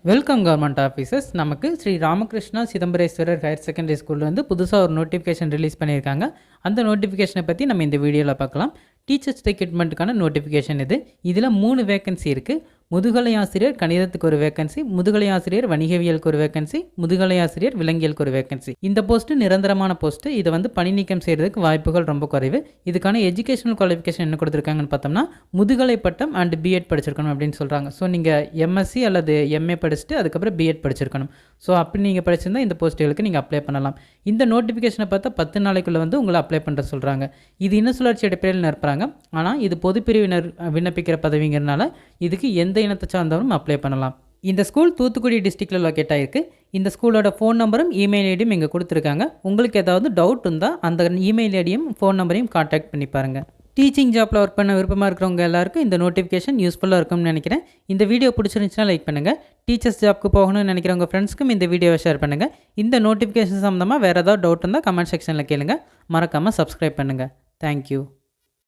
Welcome government officers. நமக்கு Sri Ramakrishna Chidambareswarar higher secondary ஸ்கூலில் வந்து புதுசாக ஒரு நோட்டிஃபிகேஷன் ரிலீஸ் பண்ணியிருக்காங்க. அந்த நோட்டிஃபிகேஷனை பற்றி நம்ம இந்த வீடியோவில் பார்க்கலாம். டீச்சர்ஸ் ரெக்ரூட்மெண்ட்டுக்கான நோட்டிஃபிகேஷன் இதில் 3 வேகன்சி இருக்குது. முதுகலை ஆசிரியர் கணிதத்துக்கு ஒரு வேகன்சி, முதுகலை ஆசிரியர் வணிகவியலுக்கு ஒரு வேகன்சி, முதுகலை ஆசிரியர் விலங்கியலுக்கு ஒரு வேகன்சி. இந்த போஸ்ட்டு நிரந்தரமான போஸ்ட்டு. இதை வந்து பணி நீக்கம் செய்கிறதுக்கு வாய்ப்புகள் ரொம்ப குறைவு. இதுக்கான எஜுகேஷனல் குவாலிஃபிகேஷன் என்ன கொடுத்துருக்காங்கன்னு பார்த்தோம்னா, முதுகலை பட்டம் அண்ட் பிஎட் படிச்சிருக்கணும் அப்படின்னு சொல்கிறாங்க. ஸோ நீங்கள் எம்எஸ்சி அல்லது எம்ஏ படிச்சுட்டு அதுக்கப்புறம் பிஎட் படிச்சிருக்கணும். ஸோ அப்படி நீங்கள் படிச்சிருந்தால் இந்த போஸ்ட்டுகளுக்கு நீங்கள் அப்ளை பண்ணலாம். இந்த நோட்டிஃபிகேஷனை பார்த்தா 10 நாளைக்குள்ளே வந்து உங்களை அப்ளை பண்ணுற சொல்கிறாங்க. இது இன்னும் சுழற்சி அடிப்படையில் நிற்பறாங்க. ஆனால் இது பொதுப்பிரிவினர் விண்ணப்பிக்கிற பதவிங்கிறனால இதுக்கு எந்த இனத்தை சார்ந்தவரும் அப்ளை பண்ணலாம். இந்த ஸ்கூல் தூத்துக்குடி டிஸ்ட்ரிக்டில் லொக்கேட் ஆகிருக்கு. இந்த ஸ்கூலோட ஃபோன் நம்பரும் இமெயில் ஐடியும் இங்கே கொடுத்துருக்காங்க. உங்களுக்கு ஏதாவது டவுட் இருந்தால் அந்த இமெயில் ஐடியும் ஃபோன் நம்பரையும் கான்டாக்ட் பண்ணி பாருங்கள். டீச்சிங் ஜாப்பில் ஒர்க் பண்ண விருப்பமாக இருக்கிறவங்க எல்லாருக்கும் இந்த நோட்டிஃபிகேஷன் யூஸ்ஃபுல்லாக இருக்கும்னு நினைக்கிறேன். இந்த வீடியோ பிடிச்சிருந்துச்சுன்னா லைக் பண்ணுங்கள். டீச்சர்ஸ் ஜாப்க்கு போகணும்னு நினைக்கிறவங்க ஃப்ரெண்ட்ஸ்க்கும் இந்த வீடியோவை ஷேர் பண்ணுங்கள். இந்த நோட்டிஃபிகேஷன் சம்மந்தமாக வேறு ஏதாவது டவுட் இருந்தால் கமெண்ட் செக்ஷனில் கேளுங்கள். மறக்காமல் சப்ஸ்கிரைப் பண்ணுங்கள். தேங்க்யூ.